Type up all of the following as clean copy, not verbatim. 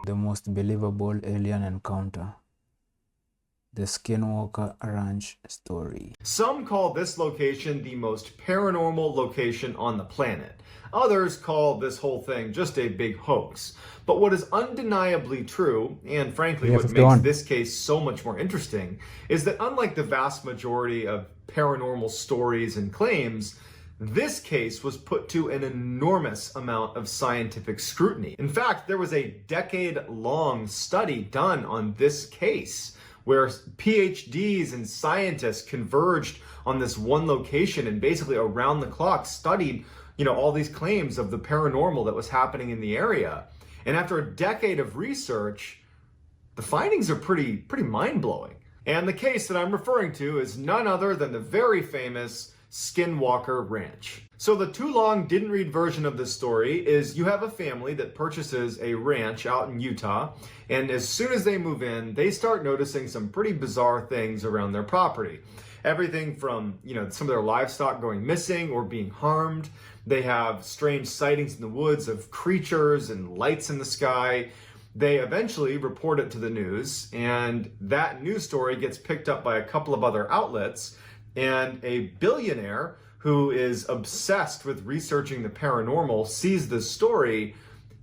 The most believable alien encounter. The Skinwalker Ranch story. Some call this location the most paranormal location on the planet. Others call this whole thing just a big hoax. But what is undeniably true, and frankly what makes this case so much more interesting, is that unlike the vast majority of paranormal stories and claims, this case was put to an enormous amount of scientific scrutiny. In fact, there was a decade-long study done on this case where PhDs and scientists converged on this one location and basically around the clock studied, all these claims of the paranormal that was happening in the area. And after a decade of research, the findings are pretty mind-blowing. And the case that I'm referring to is none other than the very famous Skinwalker Ranch. So the too long didn't read version of this story is you have a family that purchases a ranch out in Utah, and as soon as they move in, they start noticing some pretty bizarre things around their property. Everything from, some of their livestock going missing or being harmed. They have strange sightings in the woods of creatures and lights in the sky. They eventually report it to the news, and that news story gets picked up by a couple of other outlets, and a billionaire who is obsessed with researching the paranormal sees this story.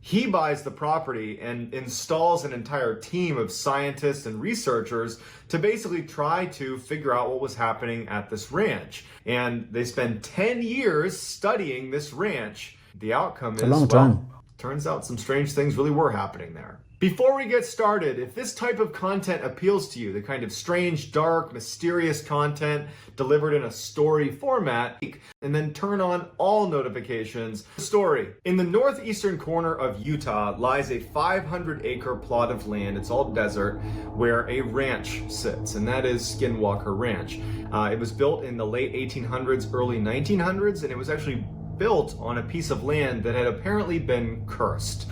He buys the property and installs an entire team of scientists and researchers to basically try to figure out what was happening at this ranch. And they spend 10 years studying this ranch. The outcome is, well, turns out some strange things really were happening there. Before we get started, if this type of content appeals to you, the kind of strange, dark, mysterious content delivered in a story format, and then turn on all notifications. Story. In the northeastern corner of Utah lies a 500-acre plot of land, it's all desert, where a ranch sits, and that is Skinwalker Ranch. It was built in the late 1800s, early 1900s, and it was actually built on a piece of land that had apparently been cursed.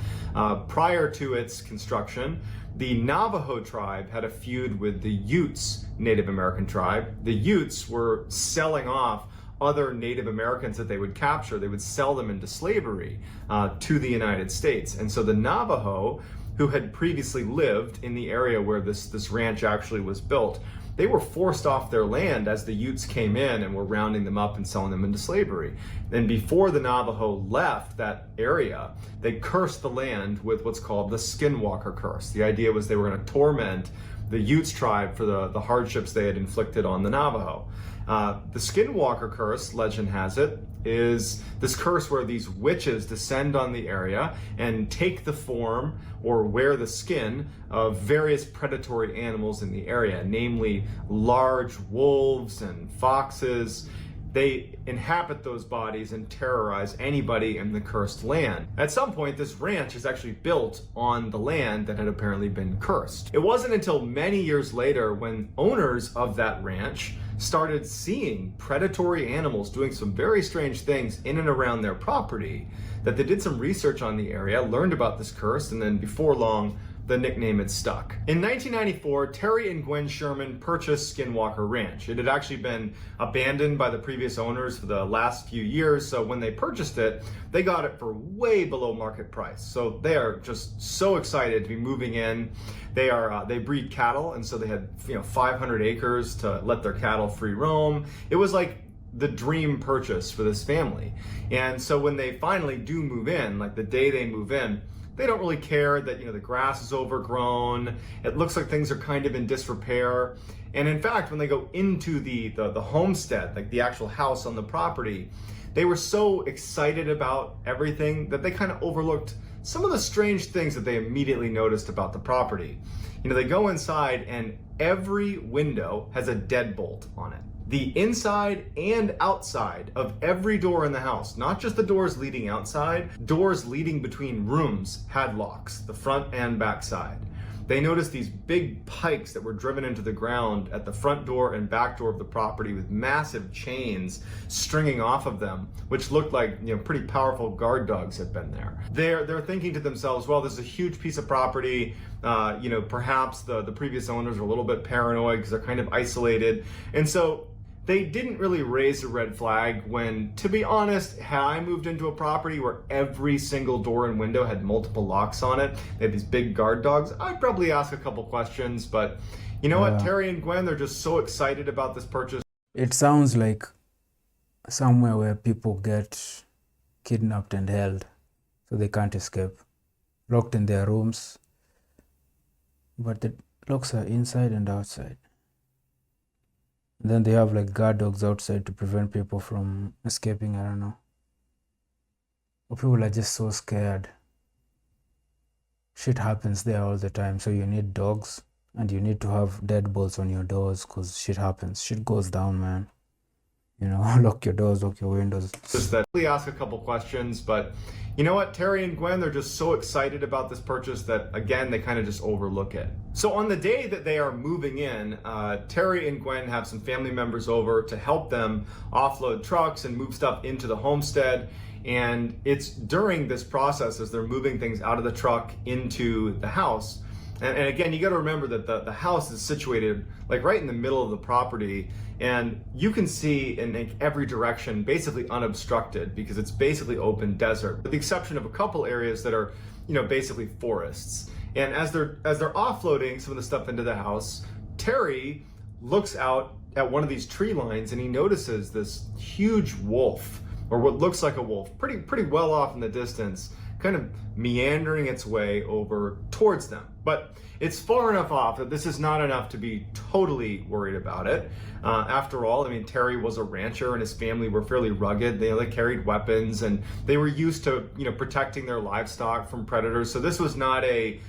Prior to its construction, the Navajo tribe had a feud with the Utes Native American tribe. The Utes were selling off other Native Americans that they would capture. They would sell them into slavery to the United States. And so the Navajo, who had previously lived in the area where this ranch actually was built, they were forced off their land as the Utes came in and were rounding them up and selling them into slavery. And before the Navajo left that area, they cursed the land with what's called the Skinwalker curse. The idea was they were going to torment the Utes tribe for the hardships they had inflicted on the Navajo. The Skinwalker curse, legend has it, is this curse where these witches descend on the area and take the form or wear the skin of various predatory animals in the area, namely large wolves and foxes. They inhabit those bodies and terrorize anybody in the cursed land. At some point, this ranch is actually built on the land that had apparently been cursed. It wasn't until many years later when owners of that ranch started seeing predatory animals doing some very strange things in and around their property that they did some research on the area, learned about this curse, and then before long, the nickname had stuck. In 1994, Terry and Gwen Sherman purchased Skinwalker Ranch. It had actually been abandoned by the previous owners for the last few years, so when they purchased it, they got it for way below market price. So they are just so excited to be moving in. They breed cattle, and so they had 500 acres to let their cattle free roam. It was like the dream purchase for this family. And so when they finally do move in, like the day they move in, they don't really care that the grass is overgrown. It looks like things are kind of in disrepair. And in fact, when they go into the homestead, like the actual house on the property, they were so excited about everything that they kind of overlooked some of the strange things that they immediately noticed about the property. They go inside and every window has a deadbolt on it. The inside and outside of every door in the house, not just the doors leading outside, doors leading between rooms had locks, the front and back side. They noticed these big pikes that were driven into the ground at the front door and back door of the property with massive chains stringing off of them, which looked like pretty powerful guard dogs had been there. They're thinking to themselves, well, this is a huge piece of property. Perhaps the previous owners are a little bit paranoid because they're kind of isolated. And so they didn't really raise a red flag when, to be honest, had I moved into a property where every single door and window had multiple locks on it, they had these big guard dogs, I'd probably ask a couple questions. But you know what? Terry and Gwen, they're just so excited about this purchase. It sounds like somewhere where people get kidnapped and held so they can't escape. Locked in their rooms. But the locks are inside and outside. Then they have like guard dogs outside to prevent people from escaping, I don't know. Or people are just so scared. Shit happens there all the time, so you need dogs and you need to have deadbolts on your doors because shit happens. Shit goes down, man. You know, lock your doors, lock your windows. Just that we ask a couple questions, but you know what? Terry and Gwen, they're just so excited about this purchase that, again, they kind of just overlook it. So on the day that they are moving in, Terry and Gwen have some family members over to help them offload trucks and move stuff into the homestead. And it's during this process, as they're moving things out of the truck into the house. And again, you got to remember that the house is situated like right in the middle of the property, and you can see in every direction basically unobstructed because it's basically open desert, with the exception of a couple areas that are, you know, basically forests. And as they're offloading some of the stuff into the house, Terry looks out at one of these tree lines and he notices this huge wolf, or what looks like a wolf, pretty well off in the distance, kind of meandering its way over towards them. But it's far enough off that this is not enough to be totally worried about it. After all, I mean, Terry was a rancher and his family were fairly rugged. They carried weapons and they were used to, you know, protecting their livestock from predators. So this was not a,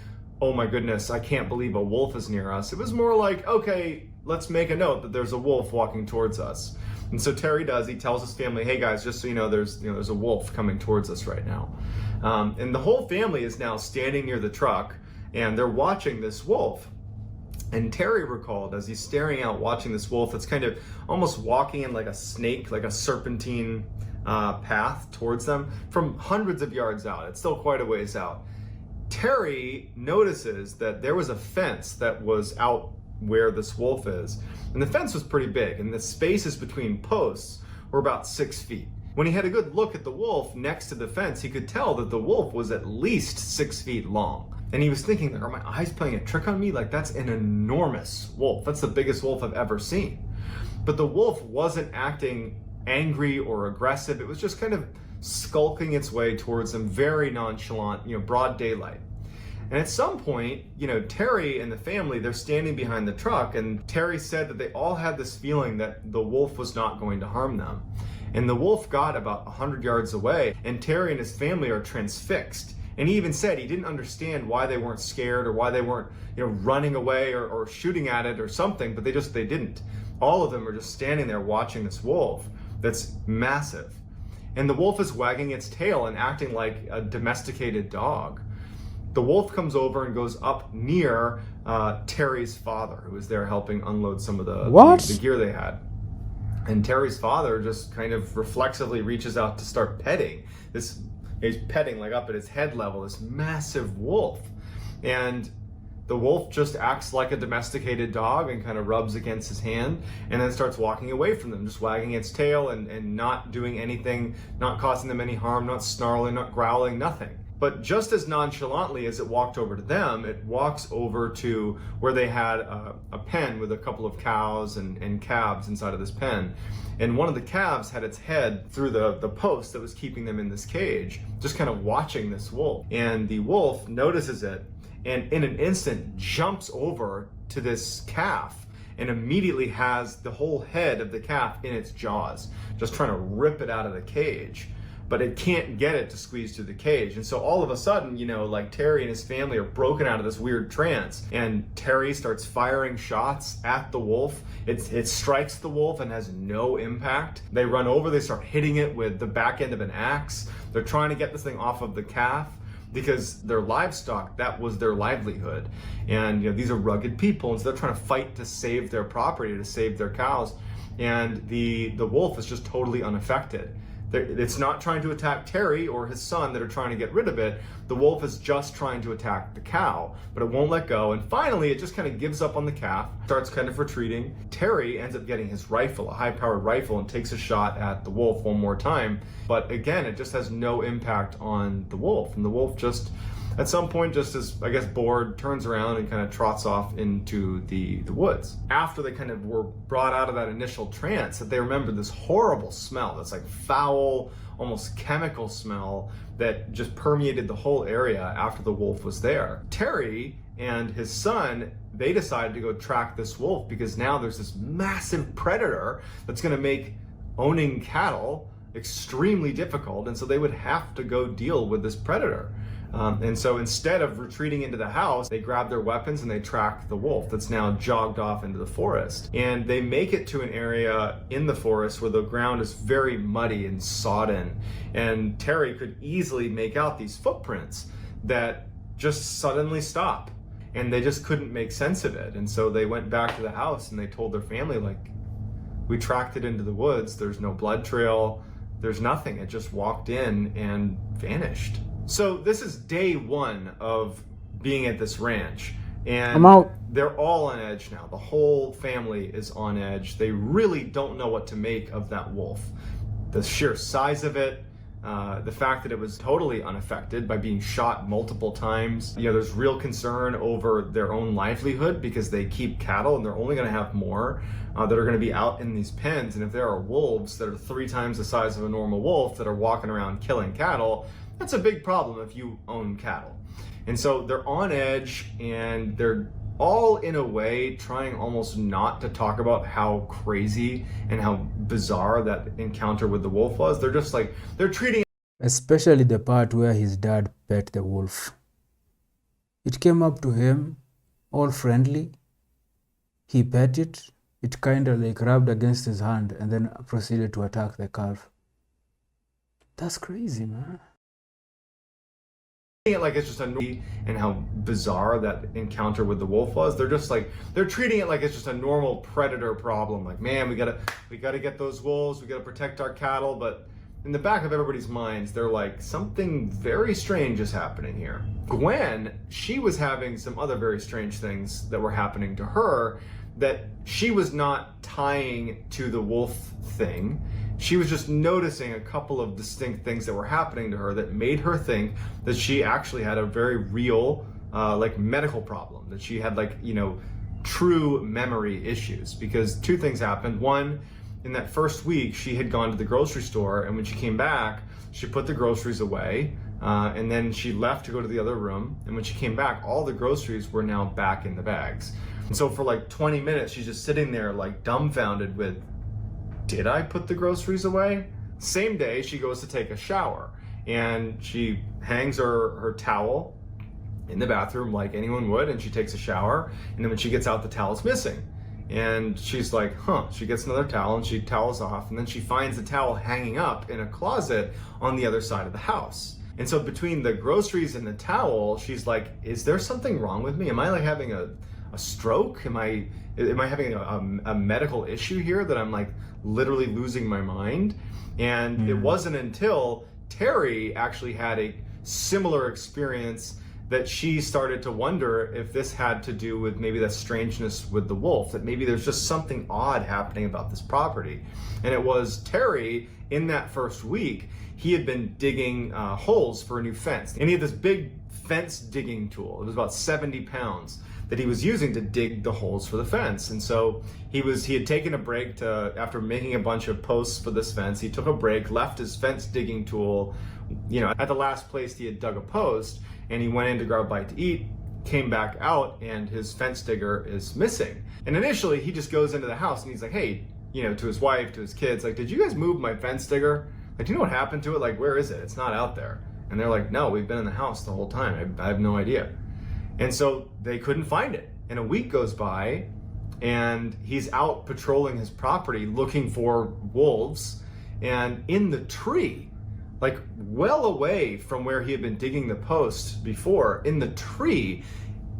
oh my goodness, I can't believe a wolf is near us. It was more like, okay, let's make a note that there's a wolf walking towards us. And so Terry he tells his family, hey guys, just so you know, there's a wolf coming towards us right now. And the whole family is now standing near the truck and they're watching this wolf. And Terry recalled, as he's staring out watching this wolf that's kind of almost walking in like a snake, like a serpentine path towards them from hundreds of yards out. It's still quite a ways out. Terry notices that there was a fence that was out where this wolf is. And the fence was pretty big, and the spaces between posts were about 6 feet. When he had a good look at the wolf next to the fence, he could tell that the wolf was at least 6 feet long. And he was thinking, are my eyes playing a trick on me? Like, that's an enormous wolf. That's the biggest wolf I've ever seen. But the wolf wasn't acting angry or aggressive. It was just kind of skulking its way towards him, very nonchalant, you know, broad daylight. And at some point, you know, Terry and the family, they're standing behind the truck, and Terry said that they all had this feeling that the wolf was not going to harm them. And the wolf got about 100 yards away, and Terry and his family are transfixed. And he even said he didn't understand why they weren't scared or why they weren't, you know, running away or shooting at it or something, but they didn't. All of them are just standing there watching this wolf that's massive. And the wolf is wagging its tail and acting like a domesticated dog. The wolf comes over and goes up near Terry's father, who was there helping unload some of the gear they had. And Terry's father just kind of reflexively reaches out to start petting this. He's petting like up at his head level, this massive wolf. And the wolf just acts like a domesticated dog and kind of rubs against his hand and then starts walking away from them, just wagging its tail and not doing anything, not causing them any harm, not snarling, not growling, nothing. But just as nonchalantly as it walked over to them, it walks over to where they had a pen with a couple of cows and calves inside of this pen. And one of the calves had its head through the post that was keeping them in this cage, just kind of watching this wolf. And the wolf notices it and in an instant jumps over to this calf and immediately has the whole head of the calf in its jaws, just trying to rip it out of the cage. But it can't get it to squeeze through the cage. And so all of a sudden, you know, like Terry and his family are broken out of this weird trance, and Terry starts firing shots at the wolf. It strikes the wolf and has no impact. They run over, they start hitting it with the back end of an axe. They're trying to get this thing off of the calf because their livestock, that was their livelihood. And, you know, these are rugged people, and so they're trying to fight to save their property, to save their cows. And the wolf is just totally unaffected. It's not trying to attack Terry or his son that are trying to get rid of it. The wolf is just trying to attack the cow, but it won't let go. And finally, it just kind of gives up on the calf, starts kind of retreating. Terry ends up getting his rifle, a high-powered rifle, and takes a shot at the wolf one more time. But again, it just has no impact on the wolf. And the wolf just, at some point, just is, I guess, bored, turns around and kind of trots off into the woods. After they kind of were brought out of that initial trance, that they remembered this horrible smell that's like foul, almost chemical smell that just permeated the whole area after the wolf was there. Terry and his son, they decided to go track this wolf because now there's this massive predator that's going to make owning cattle extremely difficult, and so they would have to go deal with this predator. And so instead of retreating into the house, they grab their weapons and they track the wolf that's now jogged off into the forest. And they make it to an area in the forest where the ground is very muddy and sodden. And Terry could easily make out these footprints that just suddenly stop. And they just couldn't make sense of it. And so they went back to the house and they told their family, like, we tracked it into the woods. There's no blood trail. There's nothing. It just walked in and vanished. So this is day one of being at this ranch, and they're all on edge now. The whole family is on edge. They really don't know what to make of that wolf. The sheer size of it, the fact that it was totally unaffected by being shot multiple times. You know, there's real concern over their own livelihood because they keep cattle and they're only going to have more that are going to be out in these pens. And if there are wolves that are 3 times the size of a normal wolf that are walking around killing cattle, that's a big problem if you own cattle. And so they're on edge, and they're all in a way trying almost not to talk about how crazy and how bizarre that encounter with the wolf was. They're just like, they're treating, especially the part where his dad pet the wolf. It came up to him all friendly. He pet it. It kind of like rubbed against his hand and then proceeded to attack the calf. That's crazy, man. It like it's just a and how bizarre that encounter with the wolf was. They're just like, they're treating it like it's just a normal predator problem. Like, man, we gotta get those wolves, we gotta protect our cattle. But in the back of everybody's minds, they're like, something very strange is happening here. Gwen, she was having some other very strange things that were happening to her that she was not tying to the wolf thing. She was just noticing a couple of distinct things that were happening to her that made her think that she actually had a very real, like, medical problem, that she had, like, you know, true memory issues. Because 2 things happened. One, in that first week, she had gone to the grocery store, and when she came back, she put the groceries away, and then she left to go to the other room, and when she came back, all the groceries were now back in the bags. And so for like 20 minutes, she's just sitting there like dumbfounded with, did I put the groceries away? Same day, she goes to take a shower, and she hangs her towel in the bathroom like anyone would, and she takes a shower, and then when she gets out, the towel's missing. And she's like, huh, she gets another towel and she towels off, and then she finds the towel hanging up in a closet on the other side of the house. And so between the groceries and the towel, she's like, is there something wrong with me? Am I like having a stroke? Am I having a medical issue here that I'm like literally losing my mind? And it wasn't until Terry actually had a similar experience that she started to wonder if this had to do with maybe that strangeness with the wolf, that maybe there's just something odd happening about this property. And it was Terry, in that first week, he had been digging holes for a new fence. And he had this big fence digging tool. It was about 70 pounds that he was using to dig the holes for the fence. And so he had taken a break after making a bunch of posts for this fence. He took a break, left his fence digging tool, you know, at the last place he had dug a post, and he went in to grab a bite to eat, came back out, and his fence digger is missing. And initially he just goes into the house and he's like, hey, you know, to his wife, to his kids, like, did you guys move my fence digger? Like, do you know what happened to it? Like, where is it? It's not out there. And they're like, no, we've been in the house the whole time. I have no idea. And so they couldn't find it. And a week goes by, and he's out patrolling his property looking for wolves. And in the tree, like well away from where he had been digging the post before, in the tree,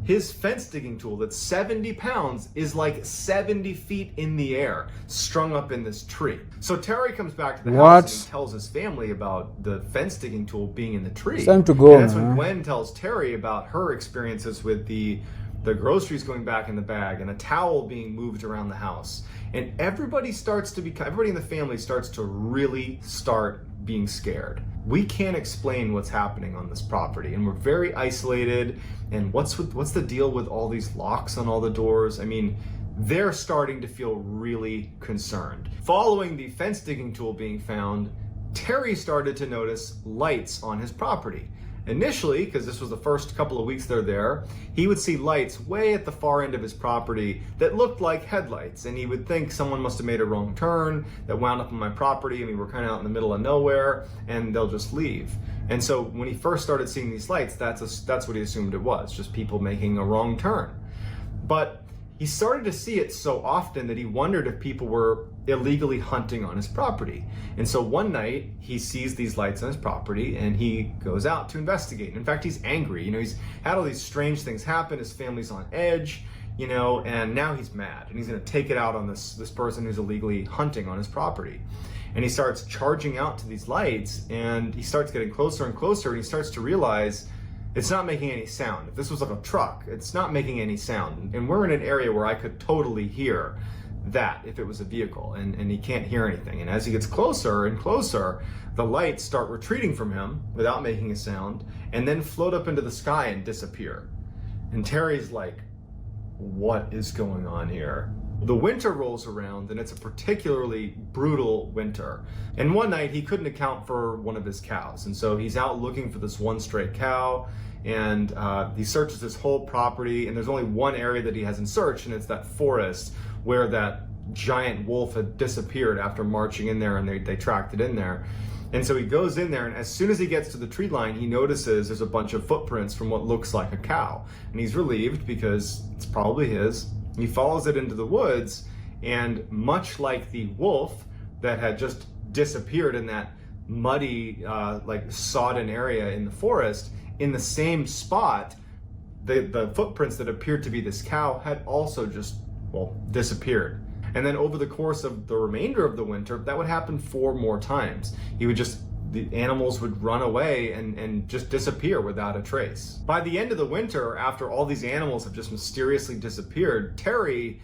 His fence digging tool that's 70 pounds is like 70 feet in the air, strung up in this tree. So Terry comes back to the house and he tells his family about the fence digging tool being in the tree. It's time to go. And that's when Gwen tells Terry about her experiences with the groceries going back in the bag and a towel being moved around the house. And everybody in the family starts to really start being scared. We can't explain what's happening on this property, and we're very isolated. And what's the deal with all these locks on all the doors? I mean, they're starting to feel really concerned. Following the fence digging tool being found, Terry started to notice lights on his property. Initially, because this was the first couple of weeks they're there, he would see lights way at the far end of his property that looked like headlights, and he would think someone must have made a wrong turn that wound up on my property, and we were kind of out in the middle of nowhere, and they'll just leave. And so when he first started seeing these lights, that's what he assumed it was, just people making a wrong turn. But he started to see it so often that he wondered if people were illegally hunting on his property. And so one night he sees these lights on his property and he goes out to investigate. In fact, he's angry. He's had all these strange things happen. His family's on edge, and now he's mad and he's going to take it out on this person who's illegally hunting on his property. And he starts charging out to these lights, and he starts getting closer and closer, and he starts to realize it's not making any sound. If this was like a truck, it's not making any sound. And we're in an area where I could totally hear that if it was a vehicle, and he can't hear anything. And as he gets closer and closer, the lights start retreating from him without making a sound, and then float up into the sky and disappear. And Terry's like, what is going on here? The winter rolls around, and it's a particularly brutal winter. And one night he couldn't account for one of his cows, and so he's out looking for this one stray cow, and he searches his whole property, and there's only one area that he hasn't searched, and it's that forest where that giant wolf had disappeared after marching in there, and they tracked it in there. And so he goes in there, and as soon as he gets to the tree line, he notices there's a bunch of footprints from what looks like a cow. And he's relieved because it's probably his. He follows it into the woods, and much like the wolf that had just disappeared in that muddy, sodden area in the forest, in the same spot, the footprints that appeared to be this cow had also just, disappeared. And then over the course of the remainder of the winter, that would happen 4 more times. The animals would run away and just disappear without a trace. By the end of the winter, after all these animals have just mysteriously disappeared, Terry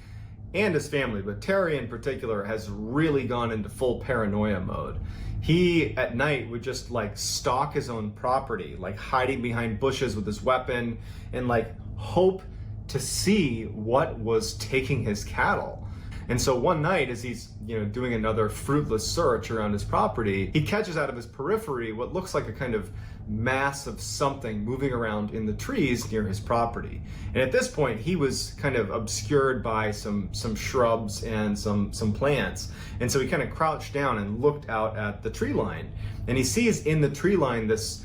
and his family, but Terry in particular, has really gone into full paranoia mode. He, at night, would just stalk his own property, hiding behind bushes with his weapon, and hope to see what was taking his cattle. And so one night, as he's doing another fruitless search around his property, he catches out of his periphery what looks like a kind of mass of something moving around in the trees near his property. And at this point, he was kind of obscured by some shrubs and some plants. And so he kind of crouched down and looked out at the tree line. And he sees in the tree line this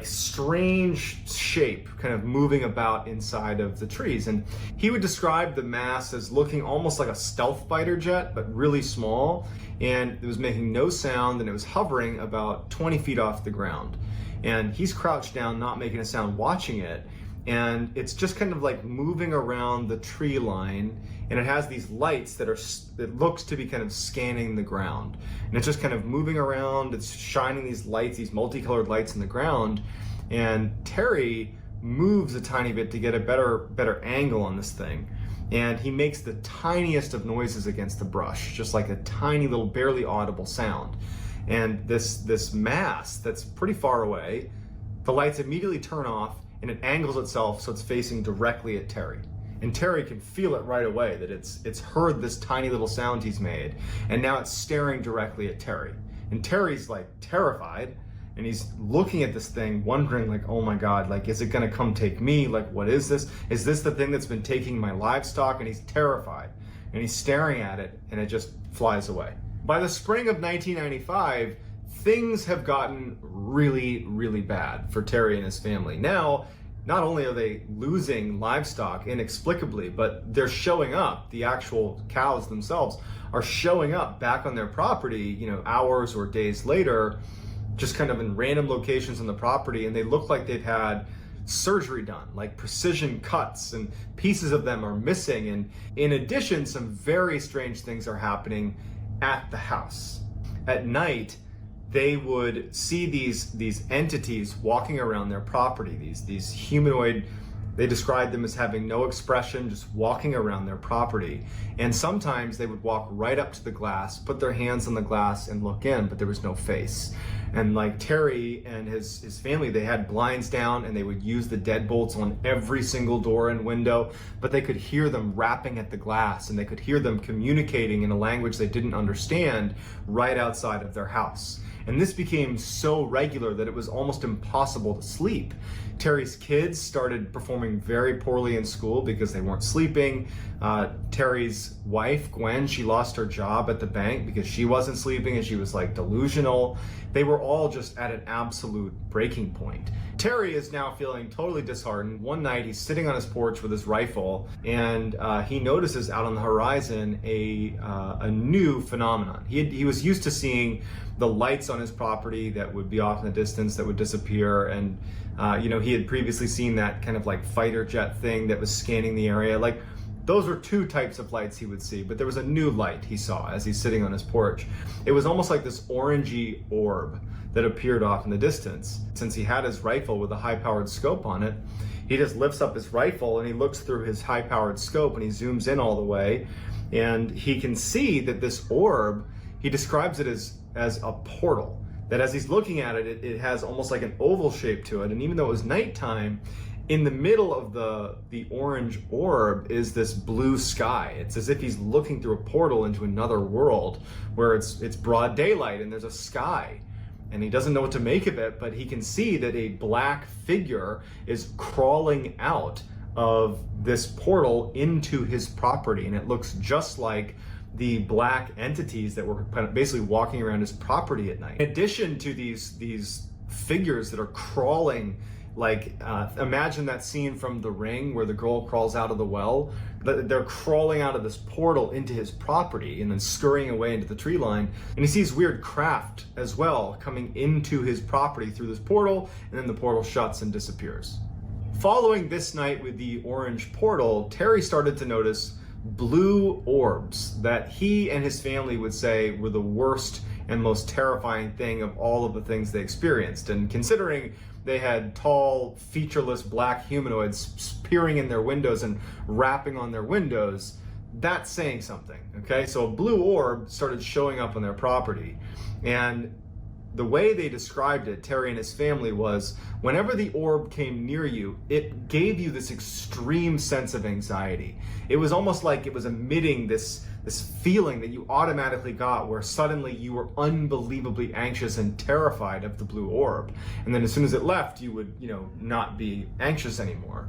strange shape kind of moving about inside of the trees. And he would describe the mass as looking almost like a stealth fighter jet, but really small. And it was making no sound, and it was hovering about 20 feet off the ground. And he's crouched down, not making a sound, watching it. And it's just kind of moving around the tree line, and it has these lights that looks to be kind of scanning the ground. And it's just kind of moving around, it's shining these lights, these multicolored lights in the ground, and Terry moves a tiny bit to get a better angle on this thing. And he makes the tiniest of noises against the brush, just like a tiny little, barely audible sound. And this mass that's pretty far away, the lights immediately turn off, and it angles itself so it's facing directly at Terry. And Terry can feel it right away that it's heard this tiny little sound he's made, and now it's staring directly at Terry. And Terry's terrified, and he's looking at this thing, wondering oh my God, is it gonna come take me? What is this? Is this the thing that's been taking my livestock? And he's terrified, and he's staring at it, and it just flies away. By the spring of 1995, things have gotten really, really bad for Terry and his family. Now, not only are they losing livestock inexplicably, but they're showing up. The actual cows themselves are showing up back on their property, hours or days later, just kind of in random locations on the property, and they look like they've had surgery done, like precision cuts, and pieces of them are missing. And in addition, some very strange things are happening at the house. At night, they would see these entities walking around their property, these humanoid. They described them as having no expression, just walking around their property. And sometimes they would walk right up to the glass, put their hands on the glass and look in, but there was no face. And like Terry and his family, they had blinds down and they would use the deadbolts on every single door and window, but they could hear them rapping at the glass and they could hear them communicating in a language they didn't understand right outside of their house. And this became so regular that it was almost impossible to sleep. Terry's kids started performing very poorly in school because they weren't sleeping. Terry's wife, Gwen, she lost her job at the bank because she wasn't sleeping and she was like delusional. They were all just at an absolute breaking point. Terry is now feeling totally disheartened. One night he's sitting on his porch with his rifle and he notices out on the horizon a new phenomenon. He was used to seeing the lights on his property that would be off in the distance that would disappear, and he had previously seen that kind of like fighter jet thing that was scanning the area. Like, those were two types of lights he would see, but there was a new light he saw as he's sitting on his porch. It was almost like this orangey orb that appeared off in the distance. Since he had his rifle with a high-powered scope on it, he just lifts up his rifle and he looks through his high-powered scope and he zooms in all the way, and he can see that this orb, he describes it as a portal. That as he's looking at it, it has almost like an oval shape to it, and even though it was nighttime, in the middle of the orange orb is this blue sky. It's as if he's looking through a portal into another world where it's broad daylight and there's a sky. And he doesn't know what to make of it, but he can see that a black figure is crawling out of this portal into his property. And it looks just like the black entities that were basically walking around his property at night. In addition to these figures that are crawling, like imagine that scene from The Ring where the girl crawls out of the well. They're crawling out of this portal into his property and then scurrying away into the tree line. And he sees weird craft as well coming into his property through this portal, and then the portal shuts and disappears. Following this night with the orange portal, Terry started to notice blue orbs that he and his family would say were the worst and most terrifying thing of all of the things they experienced. And considering they had tall, featureless black humanoids peering in their windows and rapping on their windows, that's saying something, okay? So a blue orb started showing up on their property. And the way they described it, Terry and his family, was whenever the orb came near you, it gave you this extreme sense of anxiety. It was almost like it was emitting this feeling that you automatically got where suddenly you were unbelievably anxious and terrified of the blue orb. And then as soon as it left, you would, not be anxious anymore.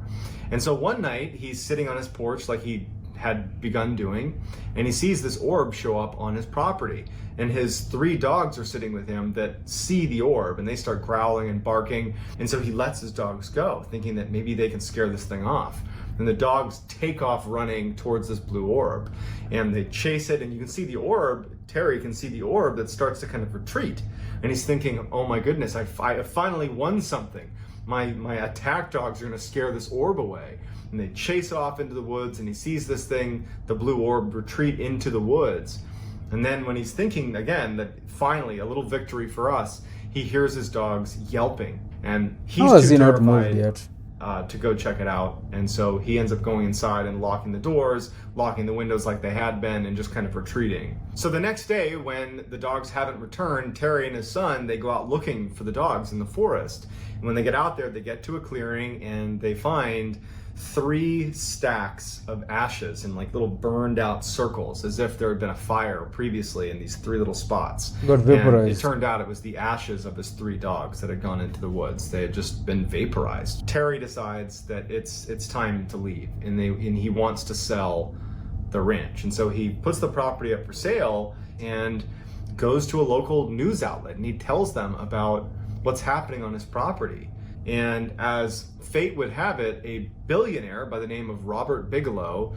And so one night he's sitting on his porch like he had begun doing, and he sees this orb show up on his property. And his 3 dogs are sitting with him that see the orb, and they start growling and barking. And so he lets his dogs go, thinking that maybe they can scare this thing off. And the dogs take off running towards this blue orb, and they chase it, and you can see the orb, Terry can see the orb that starts to kind of retreat. And he's thinking, oh my goodness, I finally won something. My attack dogs are gonna scare this orb away. And they chase off into the woods, and he sees this thing, the blue orb, retreat into the woods. And then when he's thinking again that finally a little victory for us, he hears his dogs yelping, and he's too terrified to go check it out. And so he ends up going inside and locking the doors, locking the windows like they had been, and just kind of retreating. So the next day, when the dogs haven't returned, Terry and his son, they go out looking for the dogs in the forest. And when they get out there, they get to a clearing and they find 3 stacks of ashes in like little burned out circles, as if there had been a fire previously in these 3 little spots. Got vaporized. And it turned out it was the ashes of his 3 dogs that had gone into the woods. They had just been vaporized. Terry decides that it's time to leave, and he wants to sell the ranch. And so he puts the property up for sale and goes to a local news outlet, and he tells them about what's happening on his property. And as fate would have it, a billionaire by the name of Robert Bigelow,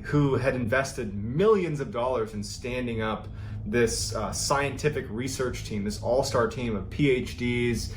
who had invested millions of dollars in standing up this scientific research team, this all-star team of PhDs,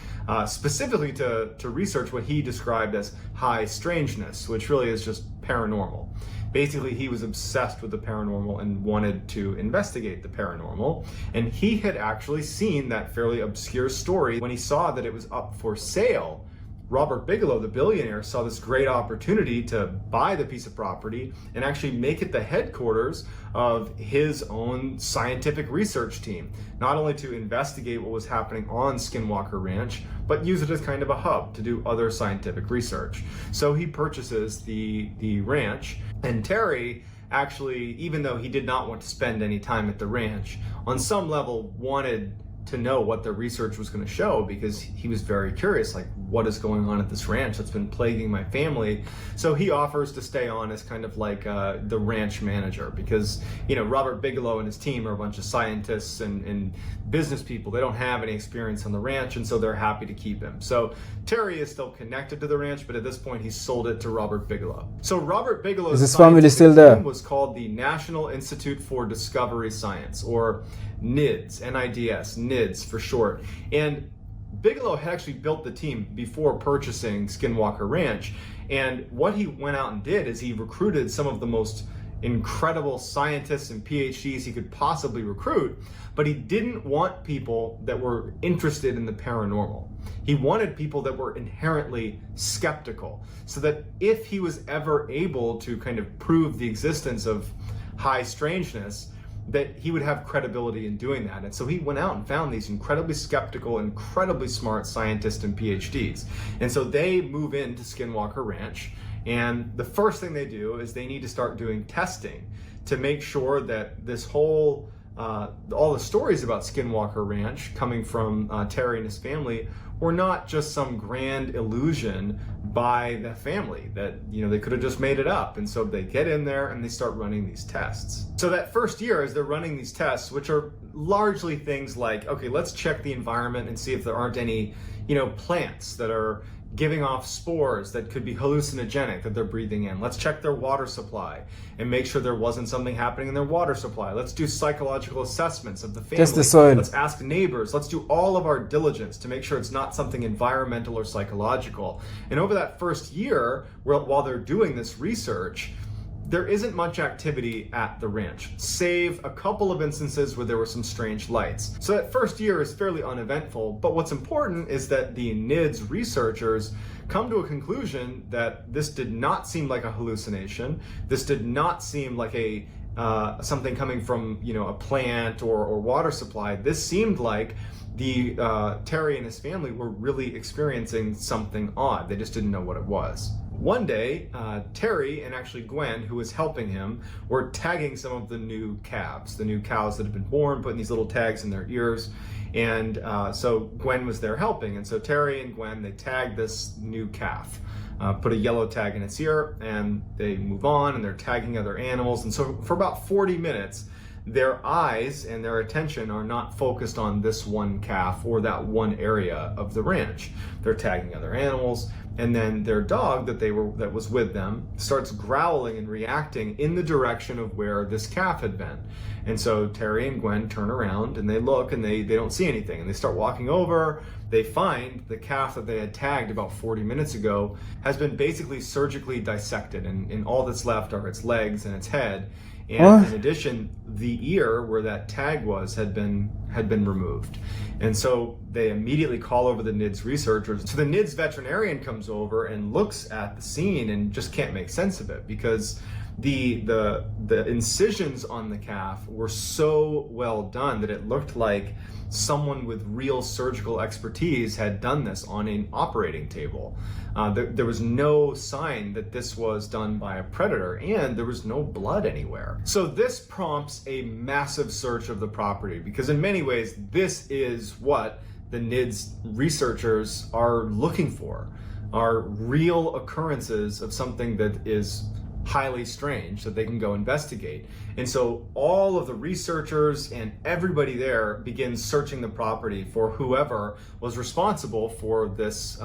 specifically to research what he described as high strangeness, which really is just paranormal. Basically, he was obsessed with the paranormal and wanted to investigate the paranormal. And he had actually seen that fairly obscure story when he saw that it was up for sale. Robert Bigelow, the billionaire, saw this great opportunity to buy the piece of property and actually make it the headquarters of his own scientific research team, not only to investigate what was happening on Skinwalker Ranch, but use it as kind of a hub to do other scientific research. So he purchases the ranch, and Terry actually, even though he did not want to spend any time at the ranch, on some level wanted to know what the research was going to show, because he was very curious, like, what is going on at this ranch that's been plaguing my family. So he offers to stay on as kind of like the ranch manager, because, you know, Robert Bigelow and his team are a bunch of scientists and business people. They don't have any experience on the ranch, and so they're happy to keep him. So Terry is still connected to the ranch, but at this point he's sold it to Robert Bigelow. So Robert Bigelow's Is his family still there? team was called the National Institute for Discovery Science, or NIDS, N-I-D-S, NIDS for short. And Bigelow had actually built the team before purchasing Skinwalker Ranch. And what he went out and did is he recruited some of the most incredible scientists and PhDs he could possibly recruit, but he didn't want people that were interested in the paranormal. He wanted people that were inherently skeptical, so that if he was ever able to kind of prove the existence of high strangeness, that he would have credibility in doing that. And so he went out and found these incredibly skeptical, incredibly smart scientists and PhDs. And so they move into Skinwalker Ranch, and the first thing they do is they need to start doing testing to make sure that this whole all the stories about Skinwalker Ranch coming from Terry and his family were not just some grand illusion by the family, that, you know, they could have just made it up. And so they get in there and they start running these tests. So that first year, as they're running these tests, which are largely things like, okay, let's check the environment and see if there aren't any, you know, plants that are giving off spores that could be hallucinogenic that they're breathing in. Let's check their water supply and make sure there wasn't something happening in their water supply. Let's do psychological assessments of the family. Test the soil. Let's ask neighbors. Let's do all of our diligence to make sure it's not something environmental or psychological. And over that first year, while they're doing this research, there isn't much activity at the ranch, save a couple of instances where there were some strange lights. So that first year is fairly uneventful, but what's important is that the NIDS researchers come to a conclusion that this did not seem like a hallucination. This did not seem like a something coming from, you know, a plant or water supply. This seemed like the Terry and his family were really experiencing something odd. They just didn't know what it was. One day, Terry and actually Gwen, who was helping him, were tagging some of the new calves, the new cows that had been born, putting these little tags in their ears. And so Gwen was there helping. And so Terry and Gwen, they tagged this new calf, put a yellow tag in its ear, and they move on and they're tagging other animals. And so for about 40 minutes, their eyes and their attention are not focused on this one calf or that one area of the ranch. They're tagging other animals, and then their dog that was with them starts growling and reacting in the direction of where this calf had been. And so Terry and Gwen turn around and they look, and they don't see anything, and they start walking over. They find the calf that they had tagged about 40 minutes ago has been basically surgically dissected, and all that's left are its legs and its head. And in addition, the ear where that tag was had been removed. And so they immediately call over the NIDS researchers. So the NIDS veterinarian comes over and looks at the scene and just can't make sense of it, because the incisions on the calf were so well done that it looked like someone with real surgical expertise had done this on an operating table. There was no sign that this was done by a predator, and there was no blood anywhere. So this prompts a massive search of the property, because in many ways, this is what the NIDS researchers are looking for, are real occurrences of something that is highly strange that they can go investigate. And so all of the researchers and everybody there begins searching the property for whoever was responsible for this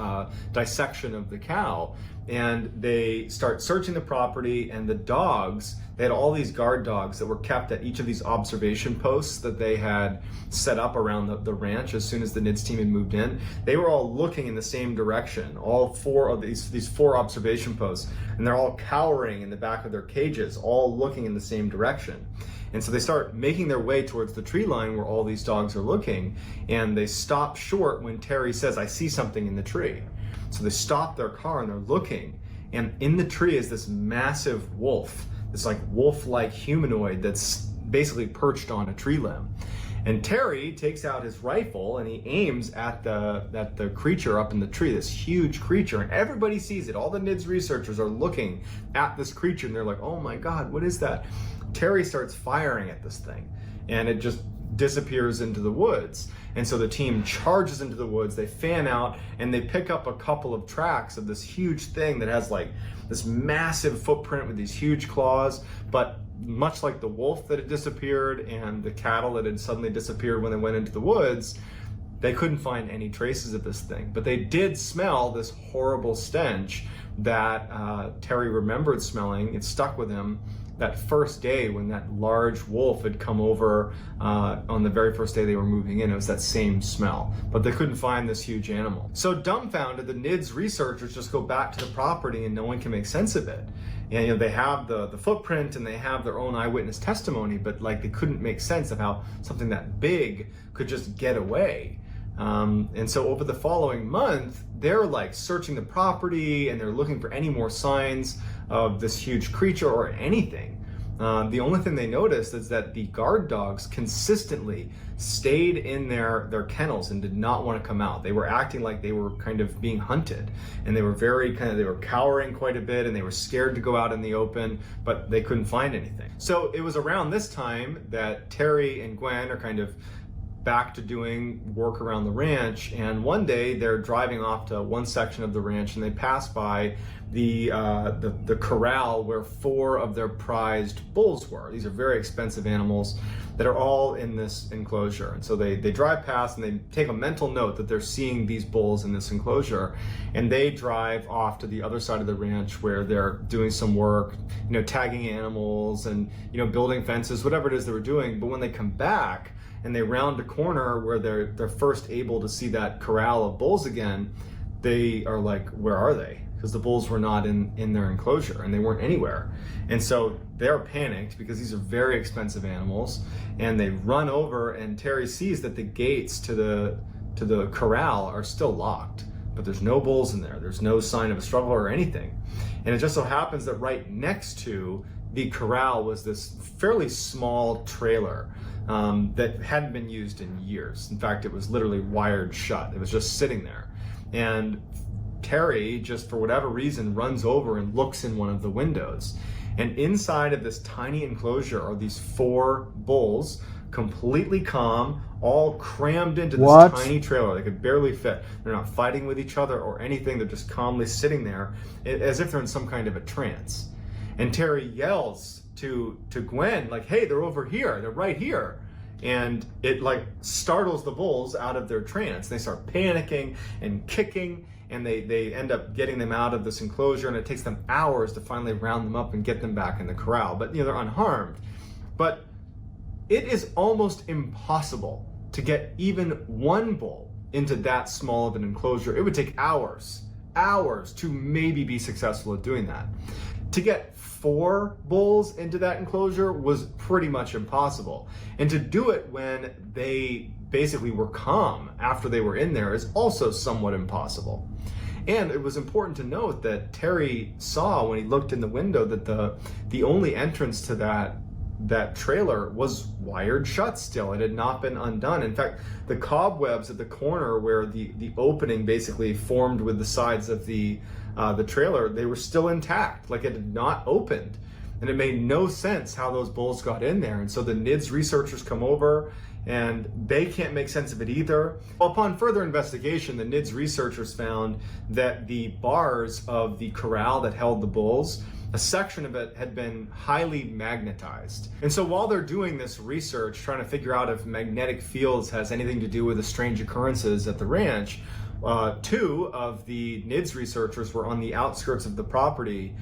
dissection of the cow. and they start searching the property, and the dogs, they had all these guard dogs that were kept at each of these observation posts that they had set up around the ranch as soon as the NIDS team had moved in. They were all looking in the same direction, all four of these four observation posts, and they're all cowering in the back of their cages, all looking in the same direction. And so they start making their way towards the tree line where all these dogs are looking, and they stop short when Terry says, "I see something in the tree." So they stop their car and they're looking, and in the tree is this massive wolf, this like wolf-like humanoid that's basically perched on a tree limb. And Terry takes out his rifle and he aims at the creature up in the tree, this huge creature, and everybody sees it. All the NIDS researchers are looking at this creature and they're like, "Oh my God, what is that?" Terry starts firing at this thing and it just disappears into the woods. And so the team charges into the woods, they fan out, and they pick up a couple of tracks of this huge thing that has like this massive footprint with these huge claws. But much like the wolf that had disappeared and the cattle that had suddenly disappeared when they went into the woods, they couldn't find any traces of this thing. But they did smell this horrible stench that Terry remembered smelling. It stuck with him that first day when that large wolf had come over on the very first day they were moving in. It was that same smell, but they couldn't find this huge animal. So dumbfounded, the NIDS researchers just go back to the property and no one can make sense of it. And they have the footprint and they have their own eyewitness testimony, but like they couldn't make sense of how something that big could just get away. And so over the following month, they're like searching the property and they're looking for any more signs of this huge creature or anything. The only thing they noticed is that the guard dogs consistently stayed in their kennels and did not want to come out. They were acting like they were kind of being hunted, and they were they were cowering quite a bit, and they were scared to go out in the open, but they couldn't find anything. So it was around this time that Terry and Gwen are kind of back to doing work around the ranch, and one day they're driving off to one section of the ranch and they pass by the corral where 4 of their prized bulls were. These are very expensive animals that are all in this enclosure, and so they drive past and they take a mental note that they're seeing these bulls in this enclosure, and they drive off to the other side of the ranch where they're doing some work, tagging animals and building fences, whatever it is they were doing. But when they come back and they round a corner where they're first able to see that corral of bulls again, they are like, where are they? Because the bulls were not in their enclosure and they weren't anywhere. And so they're panicked because these are very expensive animals, and they run over, and Terry sees that the gates to the corral are still locked, but there's no bulls in there. There's no sign of a struggle or anything. And it just so happens that right next to the corral was this fairly small trailer that hadn't been used in years. In fact, it was literally wired shut. It was just sitting there. And Terry, just for whatever reason, runs over and looks in one of the windows. And inside of this tiny enclosure are these 4 bulls, completely calm, all crammed into this tiny trailer. They could barely fit. They're not fighting with each other or anything. They're just calmly sitting there as if they're in some kind of a trance. And Terry yells to Gwen, like, "Hey, they're over here. They're right here." And it like startles the bulls out of their trance. They start panicking and kicking, and they end up getting them out of this enclosure, and it takes them hours to finally round them up and get them back in the corral. But they're unharmed. But it is almost impossible to get even one bull into that small of an enclosure. It would take hours to maybe be successful at doing that. To get 4 bulls into that enclosure was pretty much impossible. And to do it when they basically were calm after they were in there is also somewhat impossible. And it was important to note that Terry saw when he looked in the window that the only entrance to that trailer was wired shut still. It had not been undone. In fact, the cobwebs at the corner where the opening basically formed with the sides of the trailer, they were still intact, like it had not opened. And it made no sense how those bulls got in there. And so the NIDS researchers come over and they can't make sense of it either. Upon further investigation, the NIDS researchers found that the bars of the corral that held the bulls, a section of it had been highly magnetized. And so while they're doing this research, trying to figure out if magnetic fields has anything to do with the strange occurrences at the ranch, Two of the NIDS researchers were on the outskirts of the property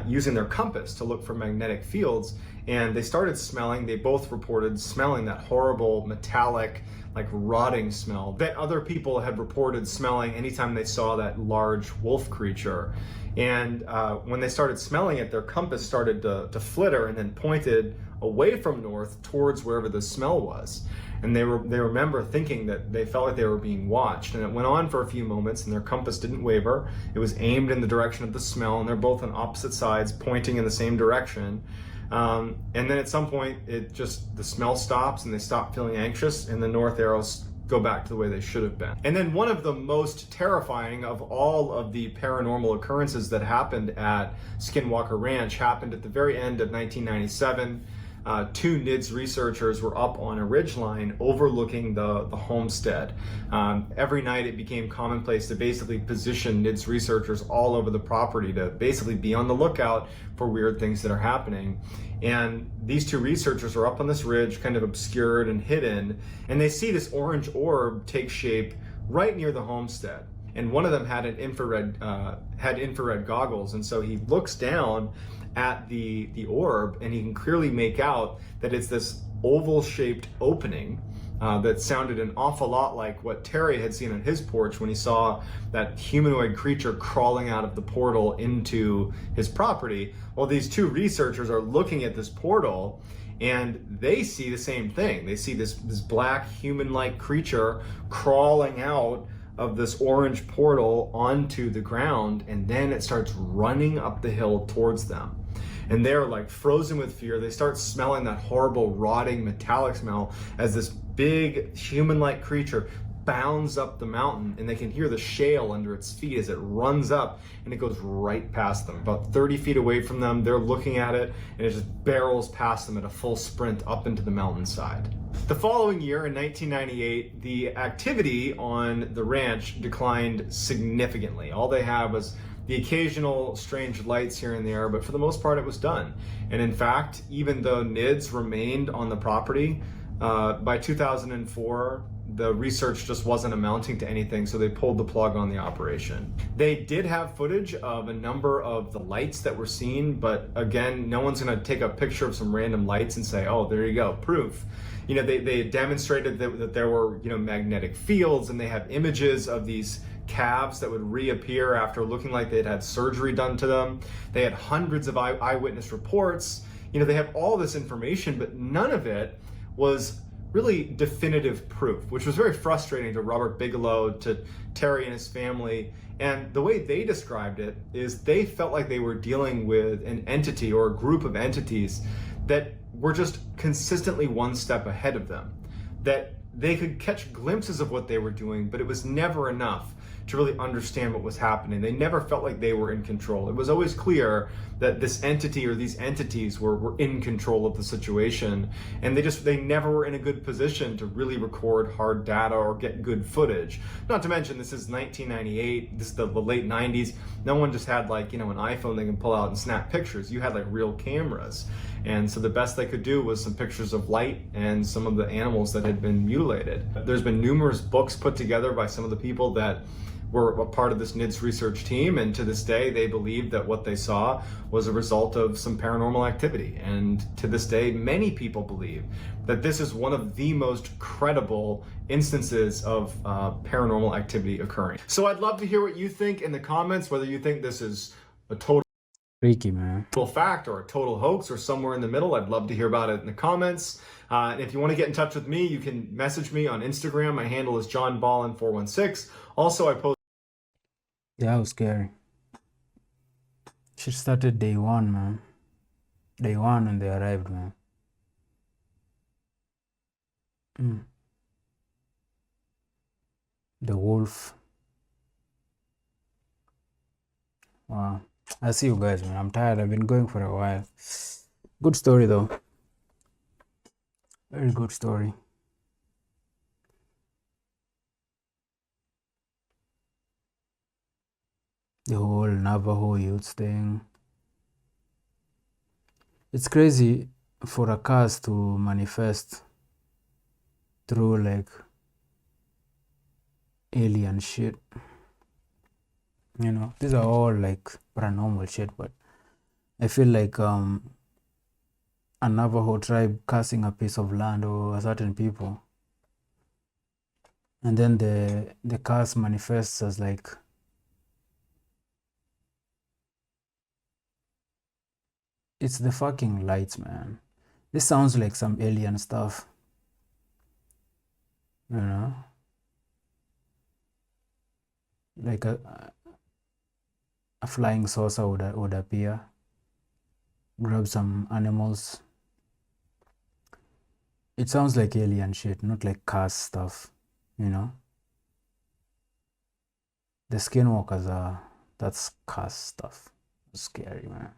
using their compass to look for magnetic fields, and they started smelling. They both reported smelling that horrible metallic, like rotting smell that other people had reported smelling anytime they saw that large wolf creature. And when they started smelling it, their compass started to flitter and then pointed away from north towards wherever the smell was. And they remember thinking that they felt like they were being watched. And it went on for a few moments, and their compass didn't waver. It was aimed in the direction of the smell, and they're both on opposite sides, pointing in the same direction. And then at some point, the smell stops, and they stop feeling anxious, and the north arrows go back to the way they should have been. And then one of the most terrifying of all of the paranormal occurrences that happened at Skinwalker Ranch happened at the very end of 1997. Two NIDS researchers were up on a ridgeline overlooking the homestead. Every night it became commonplace to basically position NIDS researchers all over the property to basically be on the lookout for weird things that are happening. And these two researchers are up on this ridge, kind of obscured and hidden, and they see this orange orb take shape right near the homestead. And one of them had an infrared goggles, and so he looks down at the orb, and he can clearly make out that it's this oval-shaped opening that sounded an awful lot like what Terry had seen on his porch when he saw that humanoid creature crawling out of the portal into his property. Well, these two researchers are looking at this portal, and they see the same thing. They see this black human-like creature crawling out of this orange portal onto the ground, and then it starts running up the hill towards them. And they're like frozen with fear. They start smelling that horrible rotting metallic smell as this big human-like creature bounds up the mountain, and they can hear the shale under its feet as it runs up, and it goes right past them. About 30 feet away from them, they're looking at it, and it just barrels past them at a full sprint up into the mountainside. The following year, in 1998, the activity on the ranch declined significantly. All they had was the occasional strange lights here and there, but for the most part it was done. And in fact, even though NIDS remained on the property, by 2004, the research just wasn't amounting to anything, so they pulled the plug on the operation. They did have footage of a number of the lights that were seen, but again, no one's gonna take a picture of some random lights and say, oh, there you go, proof. You know, they demonstrated that there were, magnetic fields, and they have images of these calves that would reappear after looking like they'd had surgery done to them. They had hundreds of eyewitness reports. They have all this information, but none of it was really definitive proof, which was very frustrating to Robert Bigelow, to Terry and his family. And the way they described it is they felt like they were dealing with an entity or a group of entities that were just consistently one step ahead of them, that they could catch glimpses of what they were doing, but it was never enough to really understand what was happening. They never felt like they were in control. It was always clear that this entity or these entities were in control of the situation, and they never were in a good position to really record hard data or get good footage. Not to mention, this is 1998, this is the late 90s. No one just had an iPhone they can pull out and snap pictures. You had real cameras. And so the best they could do was some pictures of light and some of the animals that had been mutilated. There's been numerous books put together by some of the people that were a part of this NIDS research team, and to this day they believe that what they saw was a result of some paranormal activity. And to this day, many people believe that this is one of the most credible instances of paranormal activity occurring. So I'd love to hear what you think in the comments, whether you think this is a total Freaky, man. fact or a total hoax or somewhere in the middle. I'd love to hear about it in the comments. And if you want to get in touch with me, you can message me on Instagram. My handle is johnballen416. Also, I post. Yeah, it was scary. Shit started day one, man. Day one when they arrived, man. The wolf. Wow. I'll see you guys, man. I'm tired. I've been going for a while. Good story, though. Very good story. The whole Navajo youth thing. It's crazy for a curse to manifest through alien shit. You know, these are all like paranormal shit, but I feel like a Navajo tribe cursing a piece of land or a certain people, and then the curse manifests as like it's the fucking lights, man. This sounds like some alien stuff, you know, like a flying saucer would appear, grab some animals. It sounds like alien shit, not like curse stuff, you know. The skinwalkers are that's curse stuff. Scary, man.